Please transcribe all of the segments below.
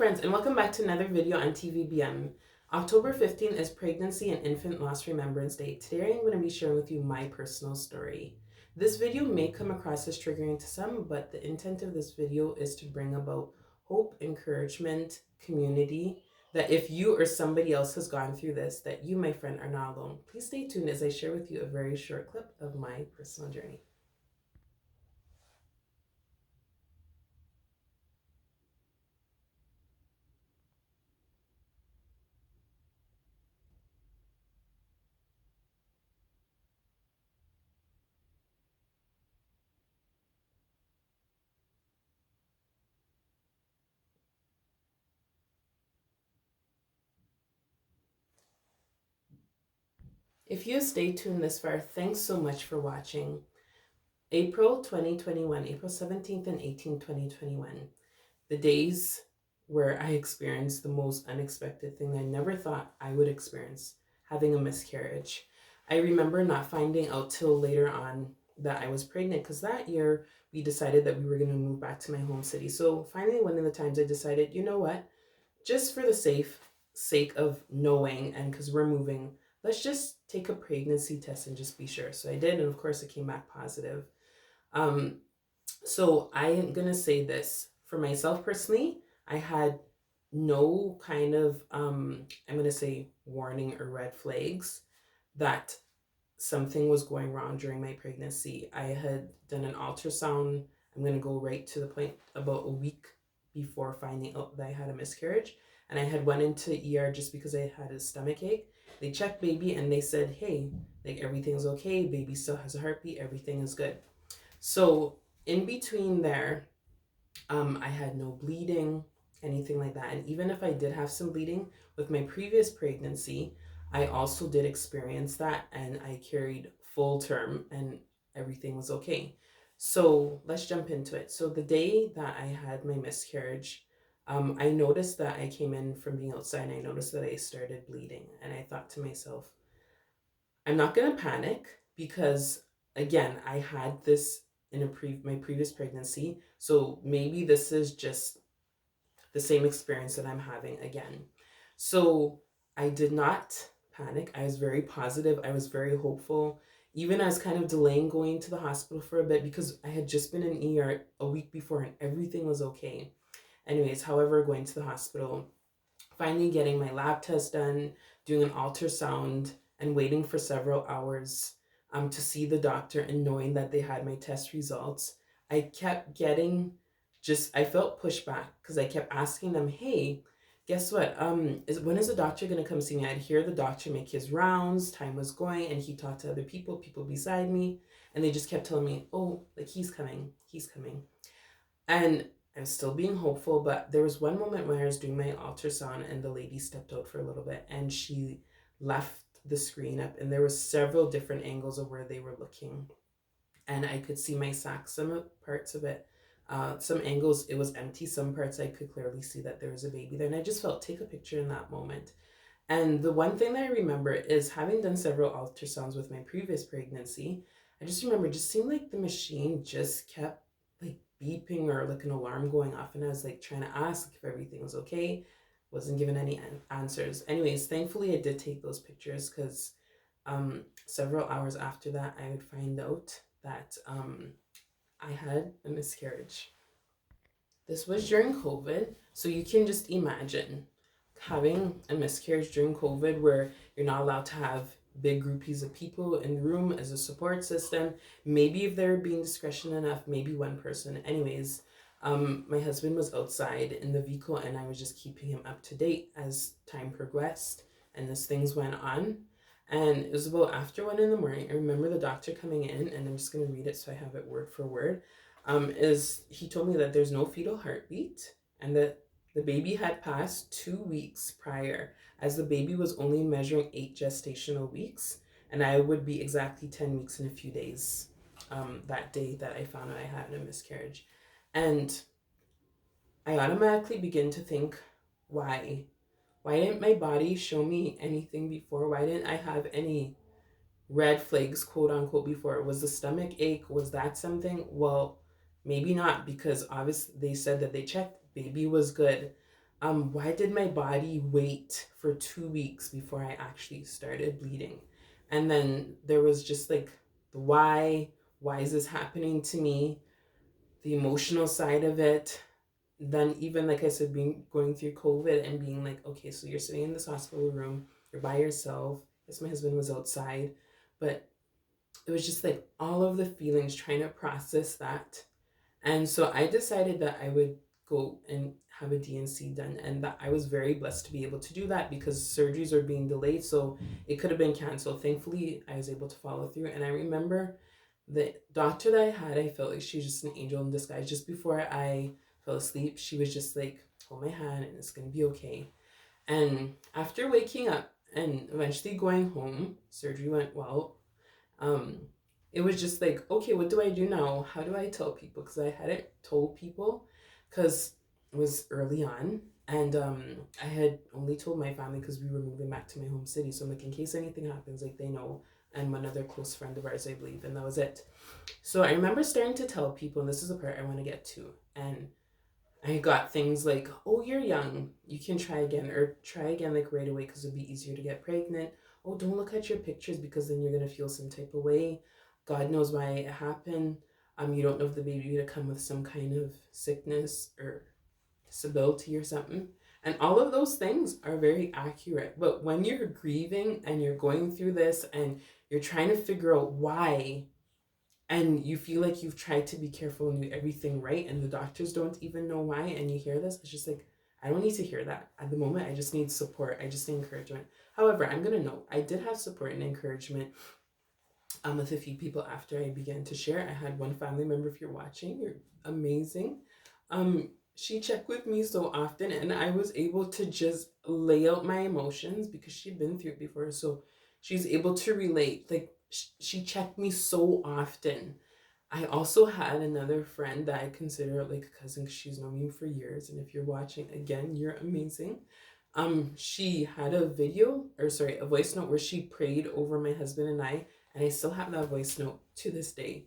friends, and welcome back to another video on TVBM. October 15th is Pregnancy and Infant Loss Remembrance Day. Today I'm going to be sharing with you my personal story. This video may come across as triggering to some, but the intent of this video is to bring about hope, encouragement, community, that if you or somebody else has gone through this, that you, my friend, are not alone. Please stay tuned as I share with you a very short clip of my personal journey. If you stay tuned this far, thanks so much for watching. April 2021, April 17th and 18th, 2021. The days where I experienced the most unexpected thing I never thought I would experience, having a miscarriage. I remember not finding out till later on that I was pregnant because that year we decided that we were going to move back to my home city. So finally, one of the times I decided, you know what, just for the sake of knowing and because we're moving, let's just take a pregnancy test and just be sure. So I did, and of course it came back positive. Um, so I am gonna say this for myself personally. I had no kind of I'm gonna say warning or red flags that something was going wrong during my pregnancy. I had done an ultrasound. I'm gonna go right to the point about a week before finding out that I had a miscarriage, and I had went into ER just because I had a stomach ache. They checked baby and they said, hey, like everything's okay, baby still has a heartbeat, everything is good. So in between there, I had no bleeding, anything like that. And even if I did have some bleeding with my previous pregnancy, I also did experience that, and I carried full term and everything was okay. So let's jump into it. So the day that I had my miscarriage, I noticed that I came in from being outside and I noticed that I started bleeding. And I thought to myself, I'm not going to panic because, again, I had this in my previous pregnancy. So maybe this is just the same experience that I'm having again. So I did not panic. I was very positive. I was very hopeful. Even I was kind of delaying going to the hospital for a bit because I had just been in ER a week before and everything was okay. Anyways, however, going to the hospital, finally getting my lab test done, doing an ultrasound, and waiting for several hours to see the doctor, and knowing that they had my test results, I kept getting I felt pushback because I kept asking them, hey, guess what? When is the doctor going to come see me? I'd hear the doctor make his rounds, time was going, and he talked to other people beside me, and they just kept telling me, oh, like he's coming, he's coming. And I was still being hopeful, but there was one moment when I was doing my ultrasound and the lady stepped out for a little bit and she left the screen up, and there was several different angles of where they were looking. And I could see my sac, some parts of it, some angles it was empty, some parts I could clearly see that there was a baby there. And I just felt, take a picture in that moment. And the one thing that I remember is having done several ultrasounds with my previous pregnancy, I just remember just seemed like the machine just kept like beeping or like an alarm going off. And I was like trying to ask if everything was okay. Wasn't given any answers. Anyways, thankfully I did take those pictures because several hours after that, I would find out that I had a miscarriage. This was during COVID. So you can just imagine having a miscarriage during COVID where you're not allowed to have big groupies of people in the room as a support system. Maybe if they're being discretion enough, maybe one person. Anyways, my husband was outside in the vehicle and I was just keeping him up to date as time progressed and as things went on. And it was about after 1 in the morning. I remember the doctor coming in, and I'm just going to read it so I have it word for word. Is he told me that there's no fetal heartbeat and that the baby had passed 2 weeks prior, as the baby was only measuring 8 gestational weeks, and I would be exactly 10 weeks in a few days that day that I found out I had a miscarriage. And I automatically begin to think, why? Why didn't my body show me anything before? Why didn't I have any red flags, quote unquote, before? Was the stomach ache, was that something? Well, maybe not, because obviously they said that they checked, baby was good. Why did my body wait for 2 weeks before I actually started bleeding? And then there was just like the why is this happening to me? The emotional side of it. Then even like I said, being going through COVID and being like, okay, so you're sitting in this hospital room, you're by yourself. Yes, my husband was outside, but it was just like all of the feelings trying to process that. And so I decided that I would go and have a DNC done, and that I was very blessed to be able to do that because surgeries are being delayed, so it could have been canceled. Thankfully, I was able to follow through. And I remember the doctor that I had, I felt like she was just an angel in disguise. Just before I fell asleep, she was just like, hold my hand and it's gonna be okay. And after waking up and eventually going home, surgery went well. um it was just like, okay, what do I do now? How do I tell people? Because I hadn't told people, because it was early on. And I had only told my family because we were moving back to my home city, so I'm like, in case anything happens, like, they know. And one other close friend of ours, I believe, and that was it. So I remember starting to tell people, and this is the part I want to get to. And I got things like, oh, you're young, you can try again, or try again like right away because it'd be easier to get pregnant. Oh, don't look at your pictures because then you're gonna feel some type of way. God knows why it happened. You don't know if the baby would come with some kind of sickness or disability or something. And all of those things are very accurate. But when you're grieving and you're going through this and you're trying to figure out why, and you feel like you've tried to be careful and do everything right, and the doctors don't even know why, and you hear this, it's just like, I don't need to hear that at the moment. I just need support, I just need encouragement. However, I'm gonna know I did have support and encouragement with a few people after I began to share. I had one family member, if you're watching, you're amazing. She checked with me so often, and I was able to just lay out my emotions because she'd been through it before. So she's able to relate. Like, she checked me so often. I also had another friend that I consider like a cousin because she's known me for years. And if you're watching, again, you're amazing. She had a video, or sorry, a voice note where she prayed over my husband and I still have that voice note to this day.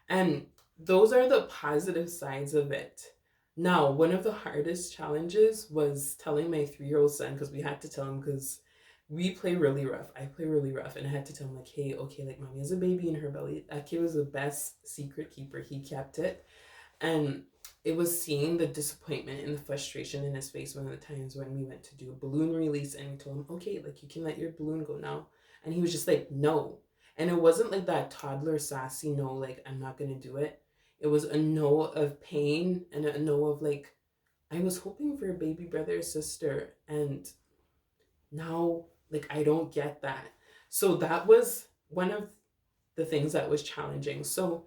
And those are the positive sides of it. Now, one of the hardest challenges was telling my 3-year-old son, because we had to tell him, because we play really rough. I play really rough, and I had to tell him like, hey, okay, like, mommy has a baby in her belly. That kid was the best secret keeper. He kept it. And it was seeing the disappointment and the frustration in his face one of the times when we went to do a balloon release, and we told him, okay, like, you can let your balloon go now. And he was just like, no. And it wasn't like that toddler sassy no, like, I'm not gonna do it. It was a no of pain and a no of like, I was hoping for a baby brother or sister, and now, like, I don't get that. So that was one of the things that was challenging. So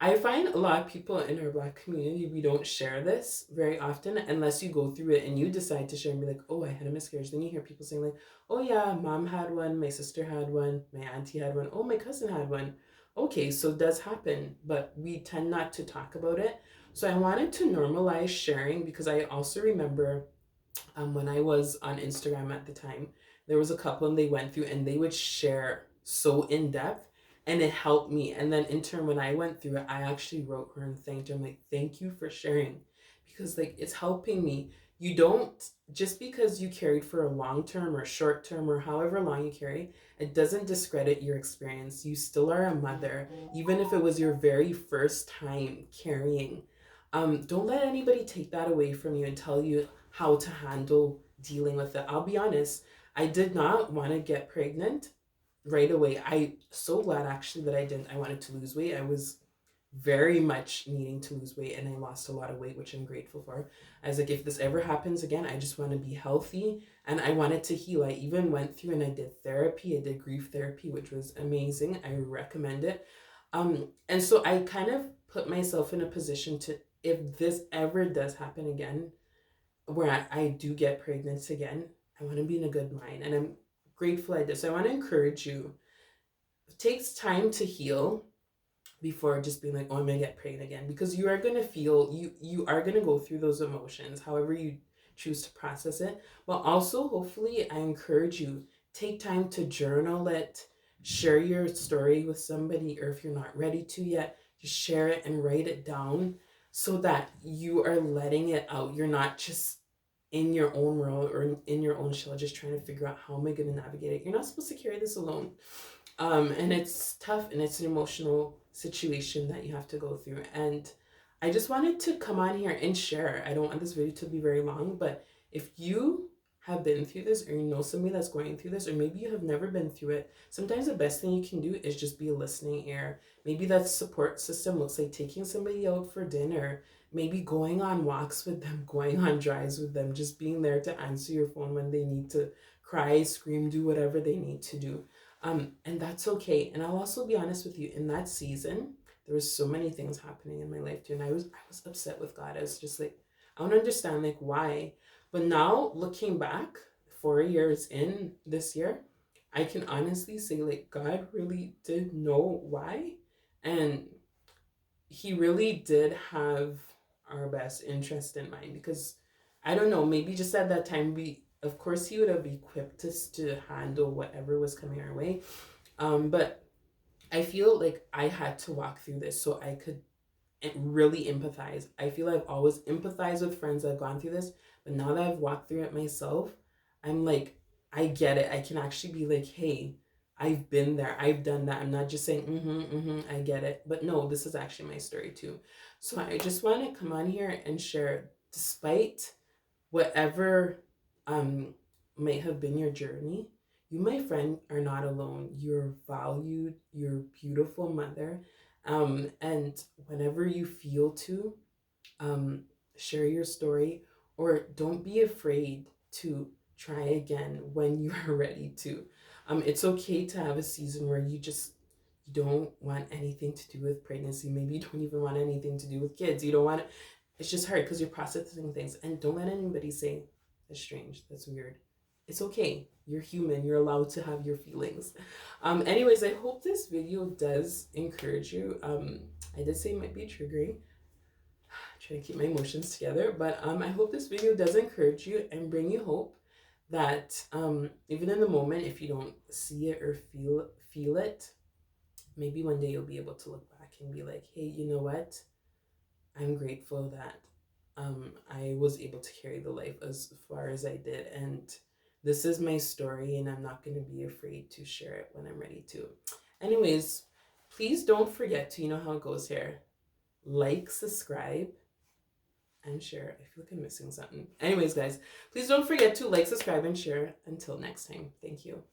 I find a lot of people in our Black community, we don't share this very often unless you go through it and you decide to share and be like, oh, I had a miscarriage. Then you hear people saying like, oh yeah, mom had one, my sister had one, my auntie had one, oh, my cousin had one. Okay, so it does happen, but we tend not to talk about it. So I wanted to normalize sharing, because I also remember when I was on Instagram at the time, there was a couple and they went through and they would share so in depth, and it helped me. And then in turn, when I went through it, I actually wrote her and thanked her. I'm like, thank you for sharing, because like, it's helping me. You don't, just because you carried for a long term or short term or however long you carry, it doesn't discredit your experience. You still are a mother, even if it was your very first time carrying. Don't let anybody take that away from you and tell you how to handle dealing with it. I'll be honest, I did not want to get pregnant right away. I so glad actually that I didn't. I wanted to lose weight. I was very much needing to lose weight, and I lost a lot of weight, which I'm grateful for. I was like, if this ever happens again, I just want to be healthy and I wanted to heal. I even went through and I did therapy. I did grief therapy, which was amazing. I recommend it. And so I kind of put myself in a position to, if this ever does happen again, where I do get pregnant again, I want to be in a good mind. And I'm grateful I did. So I want to encourage you. It takes time to heal before just being like, oh, I'm gonna get pregnant again. Because you are gonna feel, you are gonna go through those emotions, however you choose to process it. But also, hopefully, I encourage you, take time to journal it, share your story with somebody, or if you're not ready to yet, just share it and write it down so that you are letting it out. You're not just in your own world or in your own shell, just trying to figure out how am I going to navigate it. You're not supposed to carry this alone. And it's tough and it's an emotional situation that you have to go through. And I just wanted to come on here and share. I don't want this video to be very long, but if you have been through this or you know somebody that's going through this, or maybe you have never been through it, sometimes the best thing you can do is just be a listening ear. Maybe that support system looks like taking somebody out for dinner, maybe going on walks with them, going on drives with them, just being there to answer your phone when they need to cry, scream, do whatever they need to do. And that's okay. And I'll also be honest with you, in that season, there was so many things happening in my life too. And I was upset with God. I was just like, I don't understand like why. But now looking back, 4 years in this year, I can honestly say like God really did know why. And he really did have our best interest in mind, because I don't know, maybe just at that time we of course he would have equipped us to handle whatever was coming our way. But I feel like I had to walk through this so I could really empathize. I feel I've always empathized with friends that have gone through this, but now that I've walked through it myself, I'm like, I get it. I can actually be like, hey, I've been there. I've done that. I'm not just saying, I get it. But no, this is actually my story too. So I just want to come on here and share, despite whatever um might have been your journey, you, my friend, are not alone. You're valued. You're a beautiful mother. And whenever you feel to, um, share your story, or don't be afraid to try again when you are ready to. It's okay to have a season where you don't want anything to do with pregnancy. Maybe you don't even want anything to do with kids. You don't want to, it's just hard because you're processing things. And don't let anybody say, that's strange, that's weird. It's okay. You're human. You're allowed to have your feelings. Anyways, I hope this video does encourage you. I did say it might be triggering. Trying to keep my emotions together, but I hope this video does encourage you and bring you hope that even in the moment, if you don't see it or feel it, maybe one day you'll be able to look back and be like, hey, you know what? I'm grateful that I was able to carry the life as far as I did, and this is my story, and I'm not going to be afraid to share it when I'm ready to. Anyways, please don't forget to, you know how it goes here, like, subscribe, and share. I feel like I'm missing something. Anyways, guys, please don't forget to like, subscribe, and share. Until next time, thank you.